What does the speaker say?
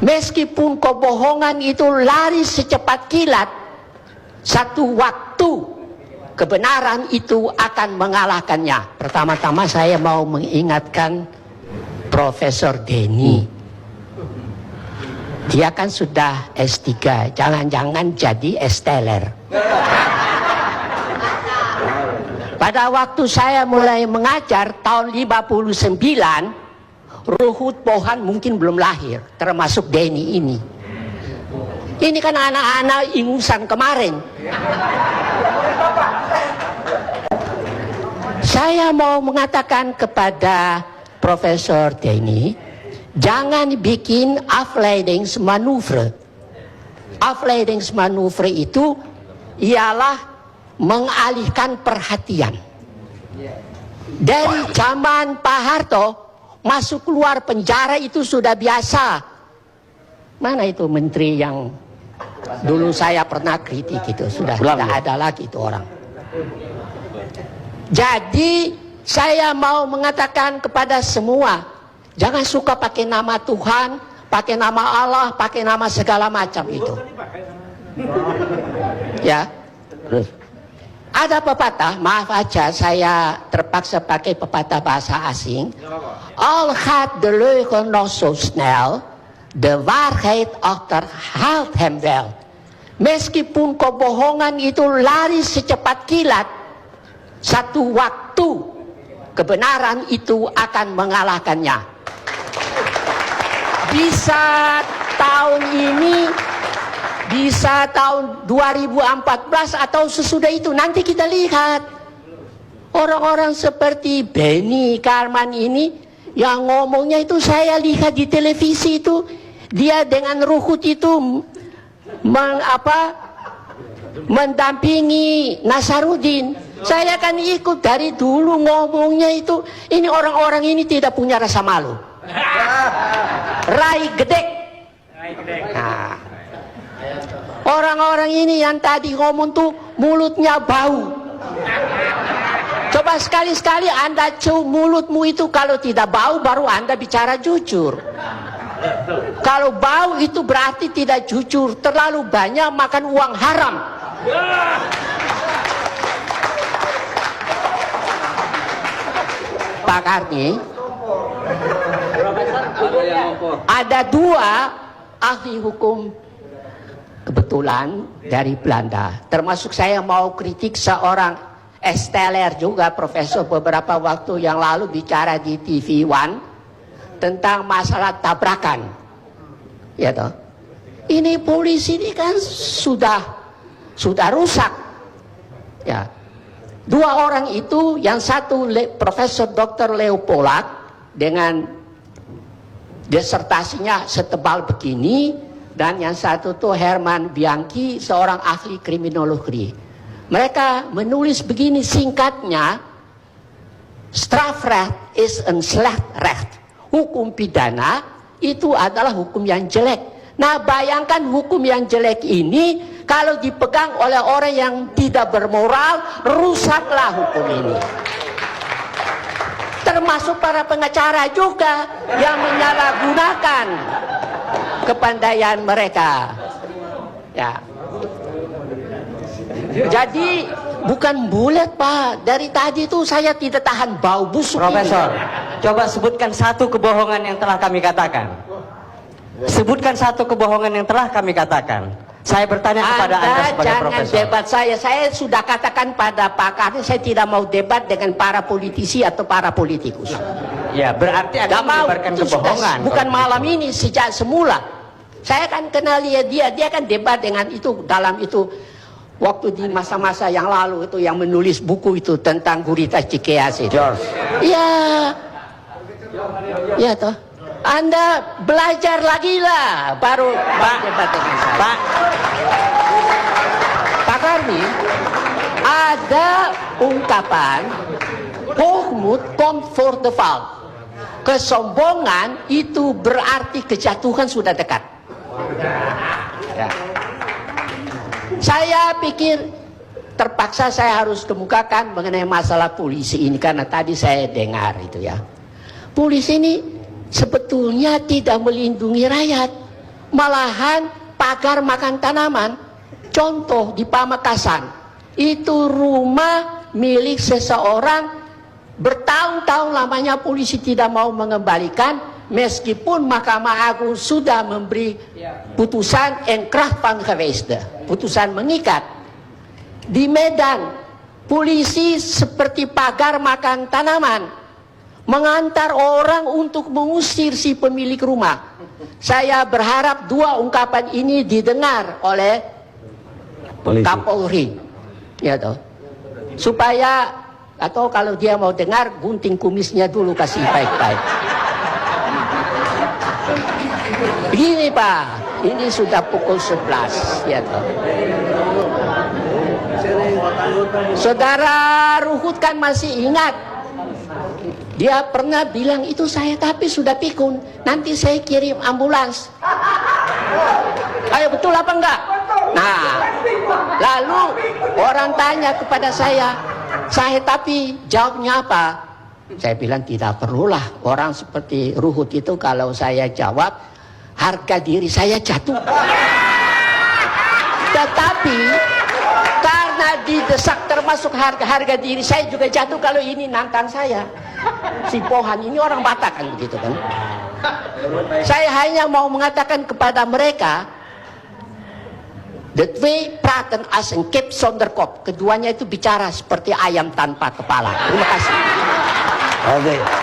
Meskipun kebohongan itu lari secepat kilat, satu waktu kebenaran itu akan mengalahkannya. Pertama-tama saya mau mengingatkan Profesor Denny. Dia kan sudah S3, jangan-jangan jadi S-teler. Pada waktu saya mulai mengajar tahun 59, Ruhut Pohan mungkin belum lahir, termasuk Denny ini. Ini kan anak-anak ingusan kemarin. Saya mau mengatakan kepada Profesor Denny, jangan bikin afleidingsmanoeuvre. Afleidingsmanoeuvre itu ialah mengalihkan perhatian. Dari zaman Pak Harto, masuk keluar penjara itu sudah biasa. Mana itu menteri yang dulu saya pernah kritik itu? Sudah tidak ada lagi itu orang. Jadi saya mau mengatakan kepada semua, jangan suka pakai nama Tuhan, pakai nama Allah, pakai nama segala macam itu. Ya. Ada pepatah, maaf aja saya terpaksa pakai pepatah bahasa asing. Al gaat de leugen nog zo snel, de waarheid achterhaalt hem wel. Meskipun kebohongan itu lari secepat kilat, satu waktu kebenaran itu akan mengalahkannya. Bisa tahun ini, bisa tahun 2014 atau sesudah itu, nanti kita lihat. Orang-orang seperti Benny Karman ini yang ngomongnya itu saya lihat di televisi itu, dia dengan Ruhut itu mendampingi Nasaruddin. Saya kan ikut dari dulu ngomongnya itu, ini orang-orang ini tidak punya rasa malu. Rai gedek. Nah, orang-orang ini yang tadi ngomong tuh mulutnya bau. Coba sekali-sekali Anda cium mulutmu itu, kalau tidak bau baru Anda bicara jujur. Kalau bau itu berarti tidak jujur, terlalu banyak makan uang haram. Pak Karni, ada dua ahli hukum kebetulan dari Belanda, termasuk saya mau kritik seorang S-teler juga, profesor, beberapa waktu yang lalu bicara di TV One tentang masalah tabrakan. Ya toh. Ini polisi ini kan sudah rusak. Ya. Dua orang itu, yang satu Profesor Dr. Leo Polak dengan disertasinya setebal begini, dan yang satu tuh Herman Bianchi, seorang ahli kriminologi. Mereka menulis begini singkatnya, strafrecht is een slecht recht. Hukum pidana itu adalah hukum yang jelek. Nah, bayangkan hukum yang jelek ini kalau dipegang oleh orang yang tidak bermoral, rusaklah hukum ini. Termasuk para pengacara juga yang menyalahgunakan kepandaian mereka. Ya. Jadi bukan bulat, Pak. Dari tadi itu saya tidak tahan bau busuk. Profesor, coba sebutkan satu kebohongan yang telah kami katakan. Sebutkan satu kebohongan yang telah kami katakan. Saya bertanya kepada Anda sebagai jangan profesor. Debat saya sudah katakan pada Pak Karni, saya tidak mau debat dengan para politisi atau para politikus. Ya, berarti Anda menyebarkan kebohongan. Bukan malam ini, sejak semula. Saya kan kenal dia kan debat dengan itu, dalam itu waktu di masa-masa yang lalu itu, yang menulis buku itu tentang Gurita Cikeas itu. George. Iya. Iya toh. Anda belajar lagi lah, baru debat dengan saya. Pak Karni, ada ungkapan hoogmoed komt voor de val. Kesombongan itu berarti kejatuhan sudah dekat. Ya. Saya pikir terpaksa saya harus kemukakan mengenai masalah polisi ini, karena tadi saya dengar itu ya. Polisi ini sebetulnya tidak melindungi rakyat. malahan pagar makan tanaman. Contoh di Pamekasan, itu rumah milik seseorang, bertahun-tahun lamanya polisi tidak mau mengembalikan, meskipun Mahkamah Agung sudah memberi putusan Enkrah Pangkawesde, putusan mengikat. Di Medan, polisi seperti pagar makan tanaman, mengantar orang untuk mengusir si pemilik rumah. Saya berharap dua ungkapan ini didengar oleh Kapolri, ya toh, supaya, atau kalau dia mau dengar, gunting kumisnya dulu, kasih baik-baik. Begini Pak, ini sudah pukul 11, ya toh. Saudara Ruhut kan masih ingat, dia pernah bilang itu saya tapi sudah pikun, nanti saya kirim ambulans. Ayo betul apa enggak? Nah, lalu orang tanya kepada saya tapi jawabnya apa? Saya bilang tidak perlulah, orang seperti Ruhut itu kalau saya jawab harga diri saya jatuh. Tetapi karena didesak, termasuk harga diri saya juga jatuh kalau ini nantang saya. Si Pohan ini orang Batak kan begitu kan. Saya hanya mau mengatakan kepada mereka, the twee praten als een kip zonder kop. Keduanya itu bicara seperti ayam tanpa kepala. Terima kasih. Oke.